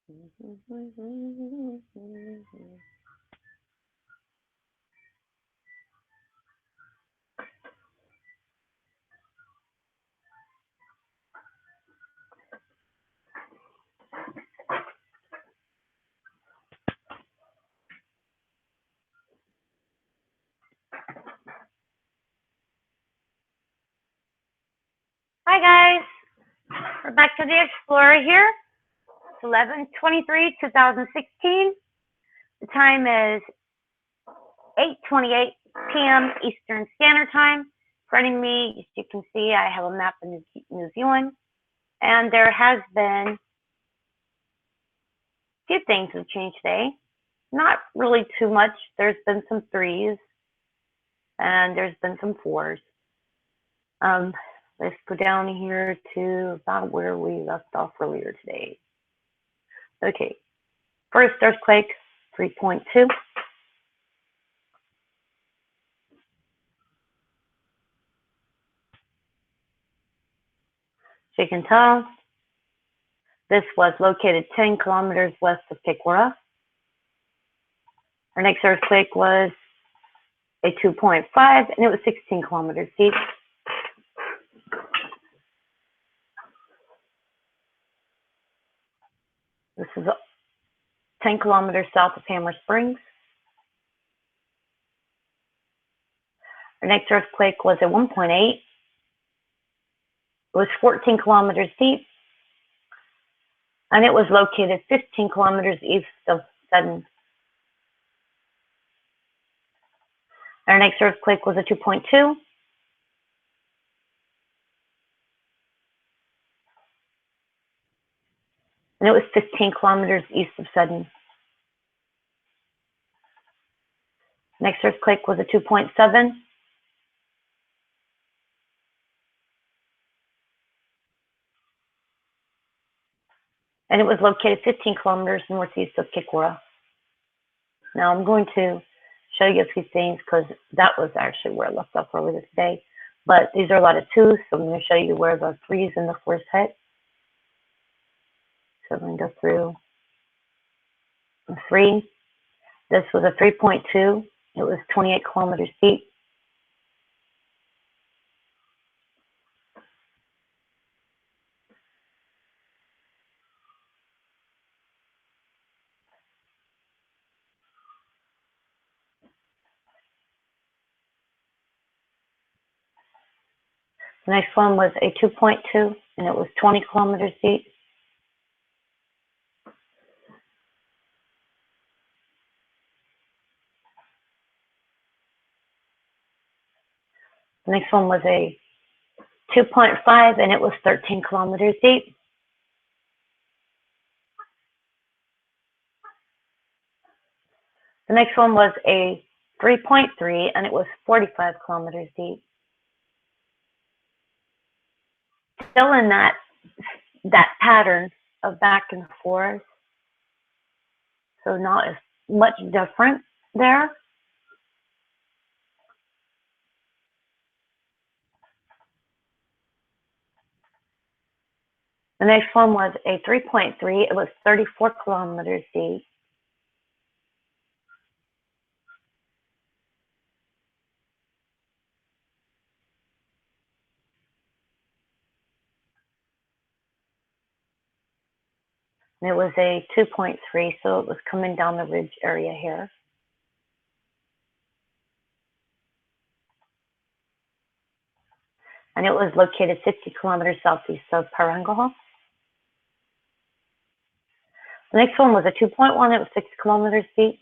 Hi guys, we're back to the Explorer here. It's 11/23/2016. The time is 8:28 p.m. Eastern Standard Time. In front of me, as you can see, I have a map of New Zealand, and there has been a few things have changed today. Not really too much. There's been some 3s, and there's been some 4s. Let's go down here to about where we left off earlier today. Okay, first earthquake, 3.2. So you can tell, this was located 10 kilometers west of Quakes. Our next earthquake was a 2.5, and it was 16 kilometers deep. This is 10 kilometers south of Hammer Springs. Our next earthquake was a 1.8. It was 14 kilometers deep, and it was located 15 kilometers east of Sudden. Our next earthquake was a 2.2. And it was 15 kilometers east of Sudden. Next earthquake was a 2.7. And it was located 15 kilometers northeast of Quakes. Now I'm going to show you a few things because that was actually where I left off earlier today. But these are a lot of 2s, so I'm going to show you where the 3s and the 4s hit. So I'm going to go through the 3. This was a 3.2. It was 28 kilometers deep. The next one was a 2.2, and it was 20 kilometers deep. The next one was a 2.5, and it was 13 kilometers deep. The next one was a 3.3, and it was 45 kilometers deep. Still in that pattern of back and forth, so not as much different there. The next one was a 3.3. It was 34 kilometers deep. And it was a 2.3, so it was coming down the ridge area here. And it was located 60 kilometers southeast of Parangal. The next one was a 2.1. It was 6 kilometers deep.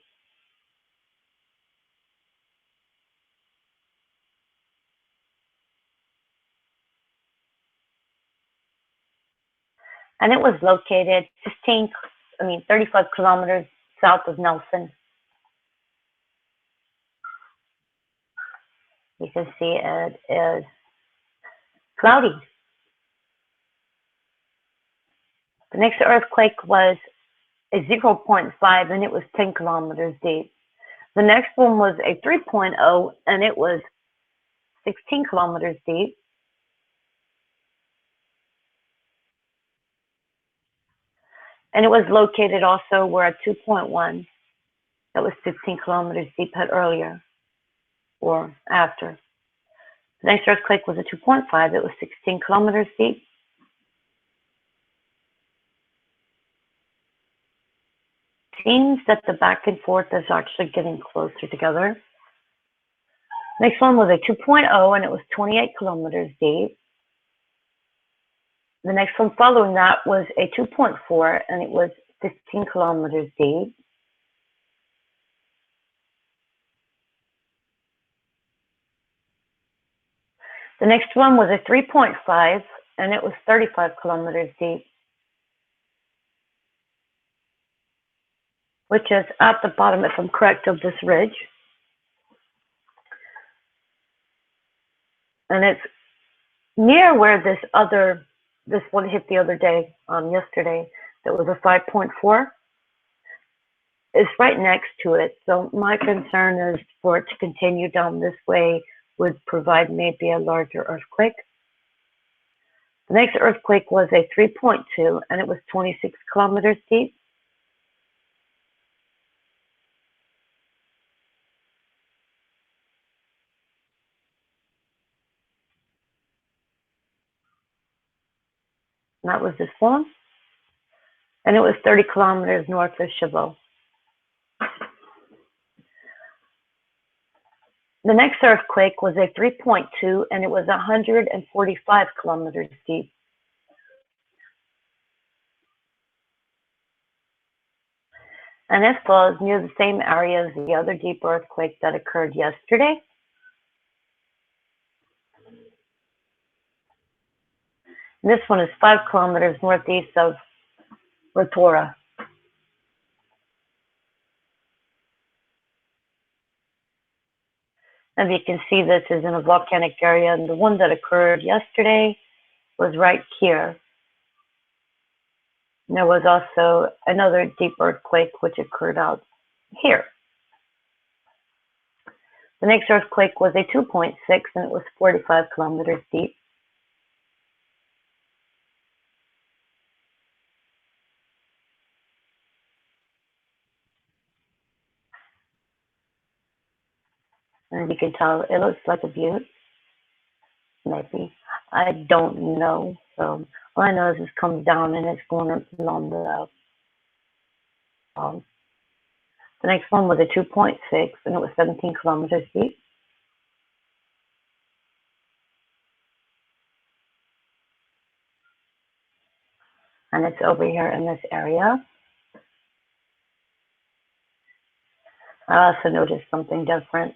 And it was located 35 kilometers south of Nelson. You can see it is cloudy. The next earthquake was a 0.5, and it was 10 kilometers deep. The next one was a 3.0, and it was 16 kilometers deep. And it was located also where a 2.1 that was 15 kilometers deep had earlier or after. The next earthquake was a 2.5. It was 16 kilometers deep. Seems that the back and forth is actually getting closer together. Next one was a 2.0, and it was 28 kilometers deep. The next one following that was a 2.4, and it was 15 kilometers deep. The next one was a 3.5, and it was 35 kilometers deep, which is at the bottom, if I'm correct, of this ridge. And it's near where this one hit the other day, yesterday, that was a 5.4. It's right next to it. So my concern is for it to continue down this way would provide maybe a larger earthquake. The next earthquake was a 3.2, and it was 26 kilometers deep. And that was this one. And it was 30 kilometers north of Chabot. The next earthquake was a 3.2, and it was 145 kilometers deep. And this falls near the same area as the other deep earthquake that occurred yesterday. And this one is 5 kilometers northeast of Rotorua. As you can see, this is in a volcanic area, and the one that occurred yesterday was right here. And there was also another deep earthquake which occurred out here. The next earthquake was a 2.6, and it was 45 kilometers deep. And as you can tell, it looks like a butte. Maybe. I don't know. So all I know is this comes down and it's going along the next one was a 2.6, and it was 17 kilometers deep. And it's over here in this area. I also noticed something different.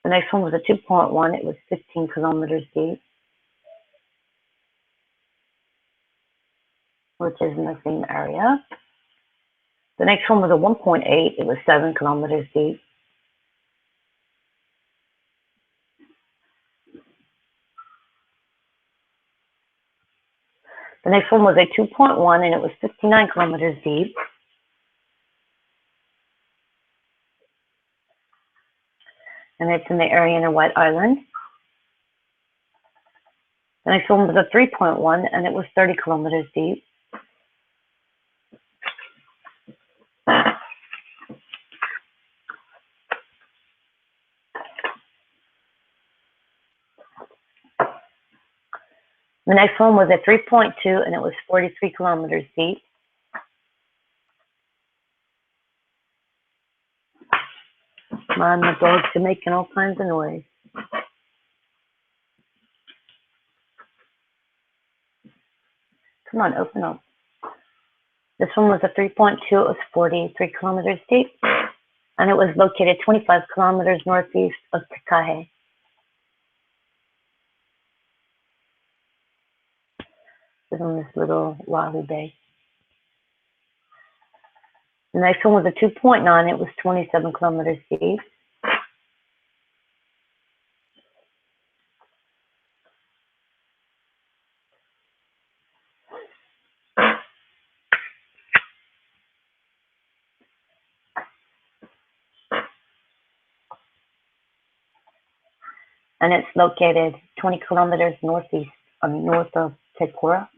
The next one was a 2.1. It was 15 kilometers deep, which is in the same area. The next one was a 1.8. It was 7 kilometers deep. The next one was a 2.1, and it was 59 kilometers deep. And it's in the area near White Island. The next one was a 3.1, and it was 30 kilometers deep. The next one was a 3.2, and it was 43 kilometers deep. Man, the dogs are making all kinds of noise. Come on, open up. This one was a 3.2. It was 43 kilometers deep, and it was located 25 kilometers northeast of Takahe. It's on this little Wahoo Bay. The next one was a 2.9. It was 27 kilometers deep. And it's located 20 kilometers north of Tekora.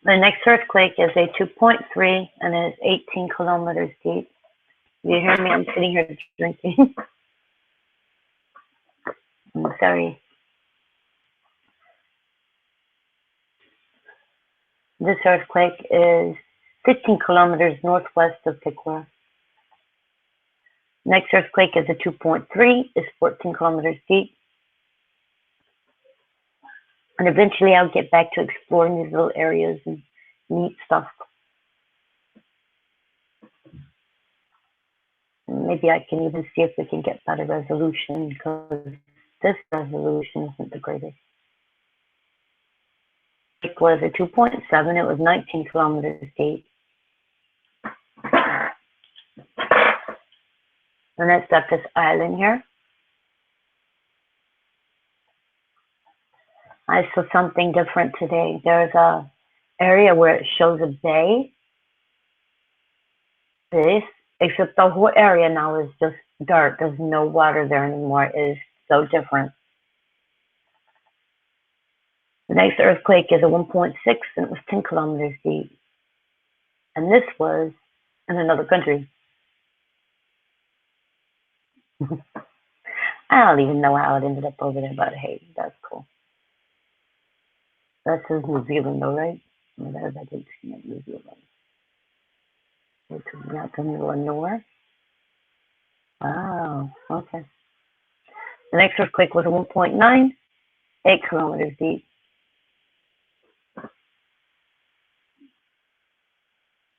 The next earthquake is a 2.3 and it is 18 kilometers deep. You hear me? I'm sitting here drinking. I'm sorry. This earthquake is 15 kilometers northwest of Quakes. Next earthquake is a 2.3, is 14 kilometers deep. And eventually I'll get back to exploring these little areas and neat stuff. And maybe I can even see if we can get better resolution, because this resolution isn't the greatest. It was a 2.7, it was 19 kilometers deep. And that's at this island here. I saw something different today. There's a area where it shows a bay. Except the whole area now is just dirt. There's no water there anymore. It is so different. The next earthquake is a 1.6 and it was 10 kilometers deep. And this was in another country. I don't even know how it ended up over there, but hey, that's cool. That's in New Zealand though, right? That didn't see New Zealand. It took me out to the middle of nowhere. Wow, okay. The next earthquake was a 1.9, 8 kilometers deep.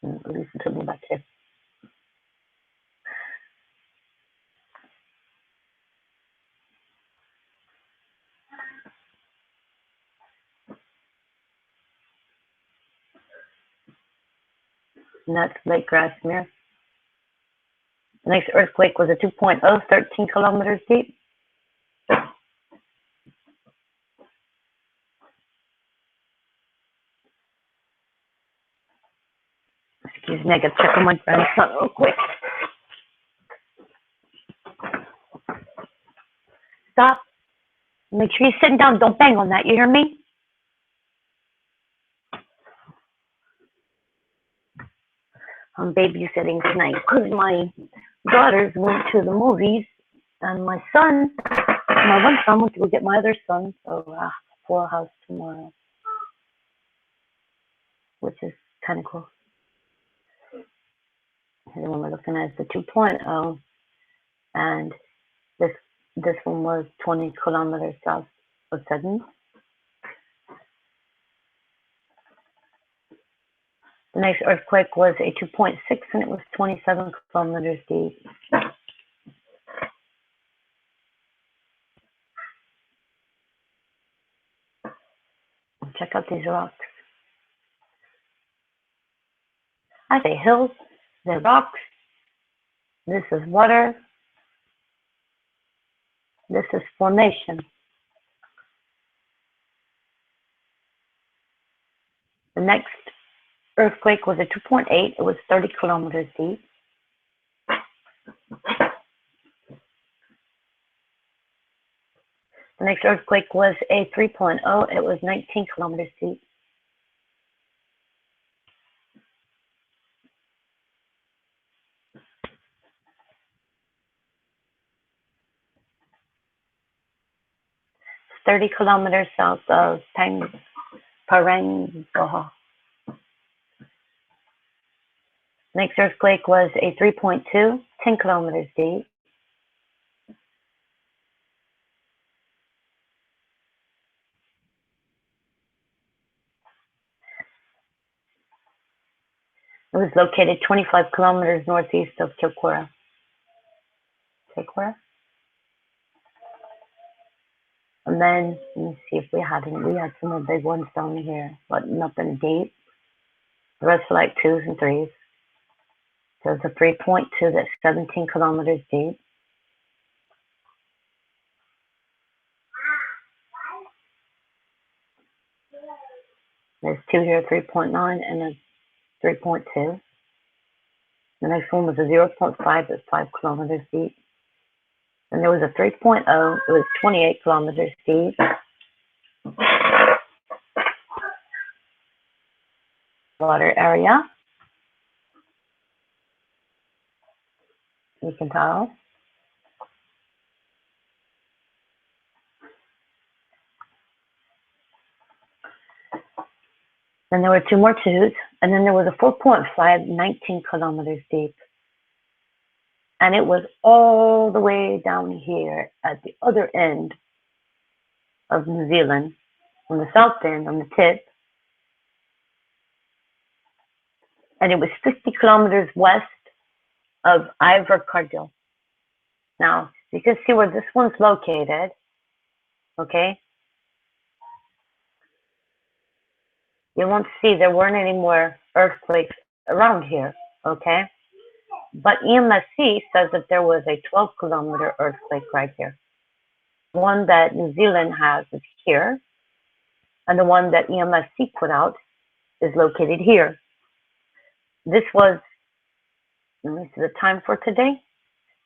Listen to me back here. And that's Lake Grassmere. The next earthquake was a 2.0, 13 kilometers deep. Excuse me, I gotta check on my grandson real quick. Stop. Make sure you're sitting down. Don't bang on that. You hear me? I'm babysitting tonight because my daughters went to the movies and my one son went to go get my other son. So full house tomorrow, which is kind of cool. And the one we're looking at is the 2.0, and this one was 20 kilometers south of Sydney. The next earthquake was a 2.6 and it was 27 kilometers deep. Check out these rocks. I say hills, they're rocks. This is water. This is formation. The next earthquake was a 2.8. It was 30 kilometers deep. The next earthquake was a 3.0. It was 19 kilometers deep. It's 30 kilometers south of Parangoha. Next earthquake was a 3.2, 10 kilometers deep. It was located 25 kilometers northeast of Quakes. And then, let me see if we had any. We had some of the big ones down here, but nothing deep. The rest are like 2s and 3s. There's a 3.2 that's 17 kilometers deep. There's 2 here, 3.9, and a 3.2. The next one was a 0.5 that's 5 kilometers deep. And there was a 3.0, it was 28 kilometers deep. water area. You can tell. Then there were 2 more 2s, and then there was a 4.5, 19 kilometers deep. And it was all the way down here at the other end of New Zealand, on the south end, on the tip. And it was 50 kilometers west of Invercargill. Now, you can see where this one's located, okay? You won't see there weren't any more earthquakes around here, okay? But EMSC says that there was a 12-kilometer earthquake right here. The one that New Zealand has is here, and the one that EMSC put out is located here. This was, let me see the time for today.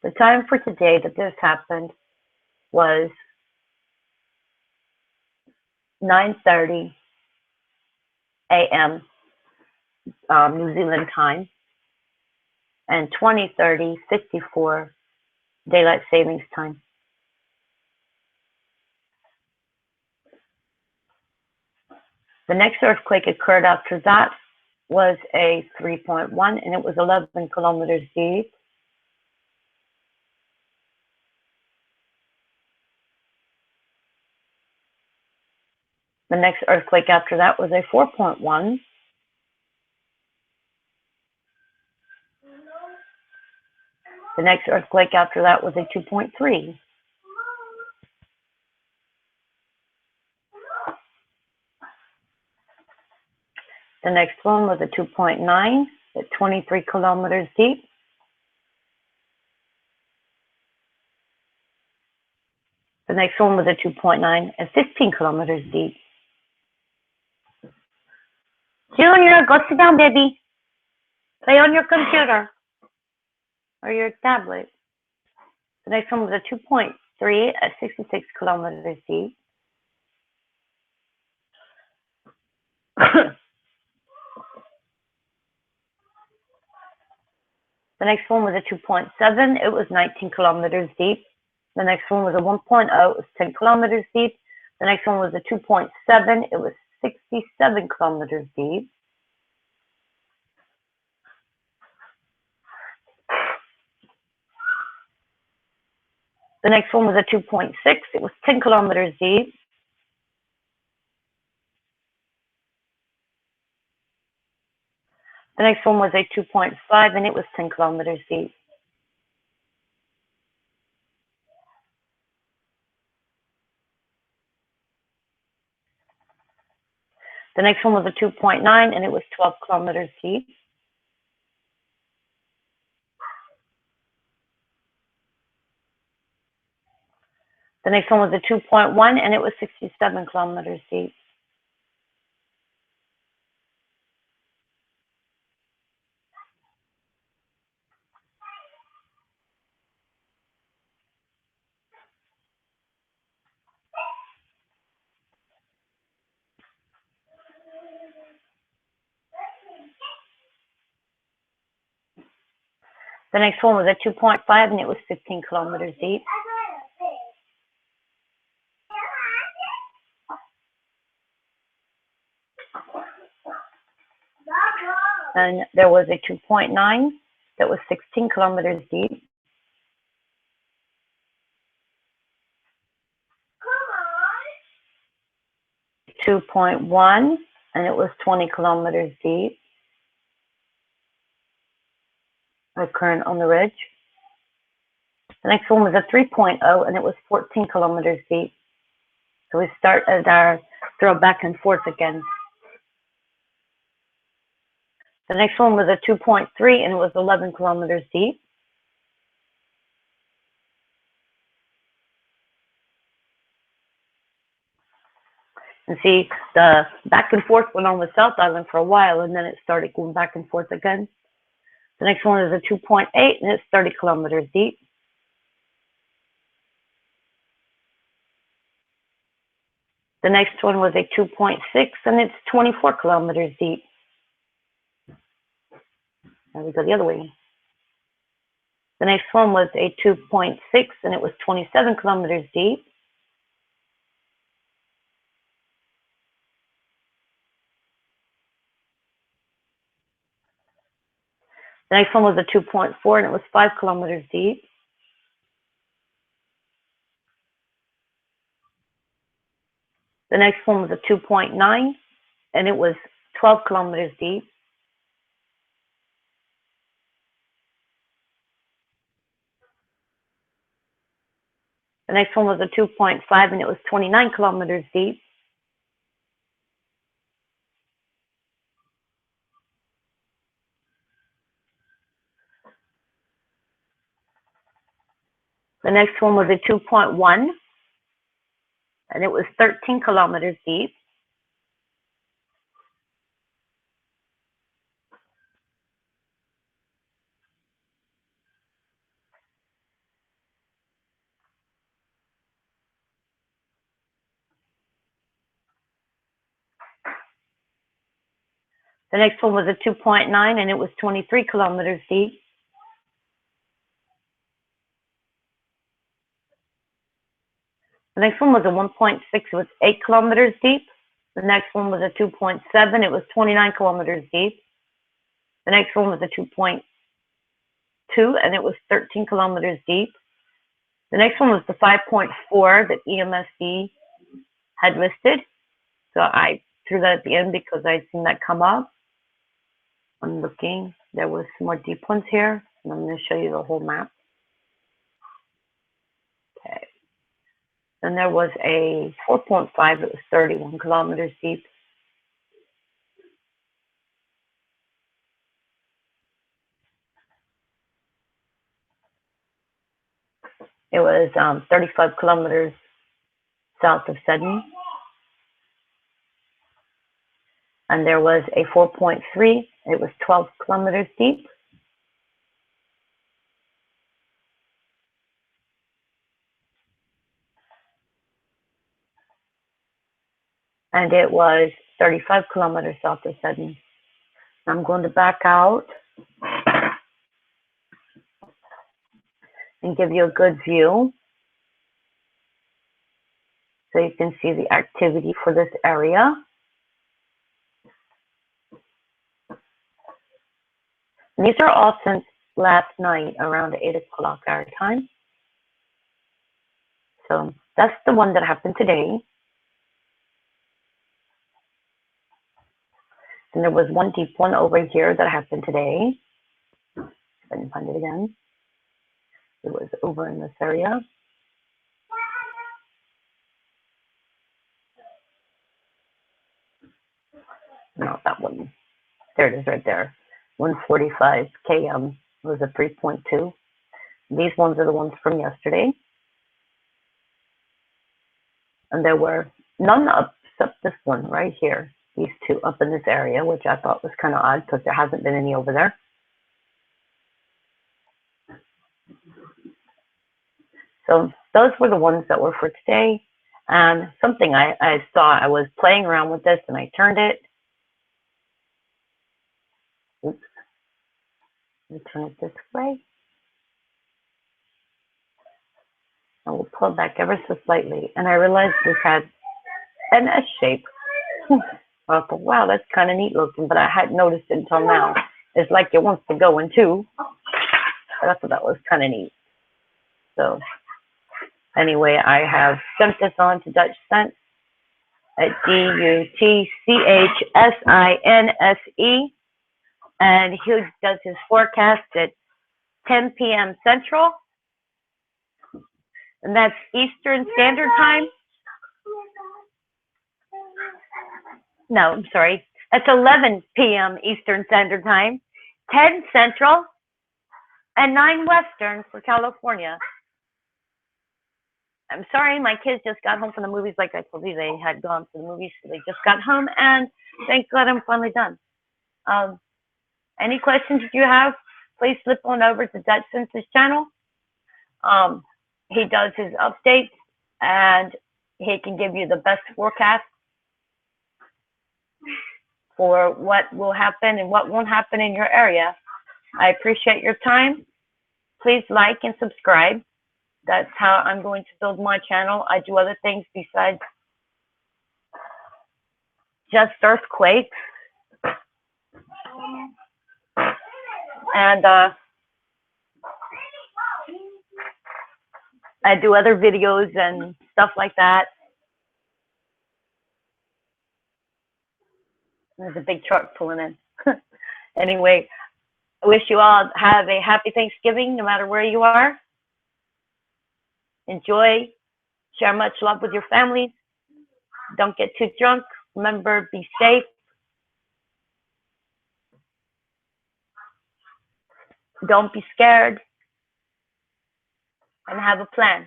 The time for today that this happened was 9:30 a.m. New Zealand time, and 20:30 54 daylight savings time. The next earthquake occurred after that was a 3.1, and it was 11 kilometers deep. The next earthquake after that was a 4.1. The next earthquake after that was a 2.3. The next one was a 2.9 at 23 kilometers deep. The next one was a 2.9 at 15 kilometers deep. Junior, go sit down, baby. Play on your computer or your tablet. The next one was a 2.3 at 66 kilometers deep. The next one was a 2.7. It was 19 kilometers deep. The next one was a 1.0. It was 10 kilometers deep. The next one was a 2.7. It was 67 kilometers deep. The next one was a 2.6. It was 10 kilometers deep. The next one was a 2.5, and it was 10 kilometers deep. The next one was a 2.9, and it was 12 kilometers deep. The next one was a 2.1, and it was 67 kilometers deep. The next one was a 2.5, and it was 15 kilometers deep. And there was a 2.9 that was 16 kilometers deep. Come on. 2.1, and it was 20 kilometers deep. Occurring on the ridge. The next one was a 3.0, and it was 14 kilometers deep. So we start at our throw back and forth again. The next one was a 2.3, and it was 11 kilometers deep. And see, the back and forth went on with South Island for a while, and then it started going back and forth again. The next one is a 2.8, and it's 30 kilometers deep. The next one was a 2.6, and it's 24 kilometers deep. Now we go the other way. The next one was a 2.6, and it was 27 kilometers deep. The next one was a 2.4, and it was 5 kilometers deep. The next one was a 2.9, and it was 12 kilometers deep. The next one was a 2.5, and it was 29 kilometers deep. The next one was a 2.1, and it was 13 kilometers deep. The next one was a 2.9, and it was 23 kilometers deep. The next one was a 1.6, it was 8 kilometers deep. The next one was a 2.7, it was 29 kilometers deep. The next one was a 2.2, and it was 13 kilometers deep. The next one was the 5.4 that EMSD had listed. So I threw that at the end because I'd seen that come up. I'm looking, there was some more deep ones here, and I'm going to show you the whole map. Okay. Then there was a 4.5, it was 31 kilometers deep. It was 35 kilometers south of Sydney. And there was a 4.3, it was 12 kilometers deep. And it was 35 kilometers south of Sydney. I'm going to back out and give you a good view so you can see the activity for this area. And these are all since last night around 8 o'clock our time. So that's the one that happened today. And there was one deep one over here that happened today. I didn't find it again. It was over in this area. No, that one. There it is right there. 145 km was a 3.2. These ones are the ones from yesterday. And there were none up except this one right here. These two up in this area, which I thought was kind of odd because there hasn't been any over there. So those were the ones that were for today. And something I saw, I was playing around with this and I turned it. Oops. Let me turn it this way. I will pull it back ever so slightly. And I realized this had an S shape. I thought, wow, that's kind of neat looking, but I hadn't noticed it until now. It's like it wants to go in two. I thought that was kind of neat. So anyway, I have sent this on to Dutch Sense at DUTCHSINSE, and he does his forecast at 10 p.m. Central, and that's Eastern Standard Time. No, I'm sorry. That's 11 p.m. Eastern Standard Time, 10 Central, and 9 Western for California. I'm sorry, my kids just got home from the movies. Like I told you, they had gone to the movies, so they just got home, and thank God I'm finally done. Any questions that you have, please flip on over to Dutch Sense's channel. He does his updates, and he can give you the best forecast for what will happen and what won't happen in your area. I appreciate your time. Please like and subscribe. That's how I'm going to build my channel. I do other things besides just earthquakes. And I do other videos and stuff like that. There's a big truck pulling in. Anyway, I wish you all have a happy Thanksgiving, no matter where you are. Enjoy. Share much love with your families. Don't get too drunk. Remember, be safe. Don't be scared. And have a plan.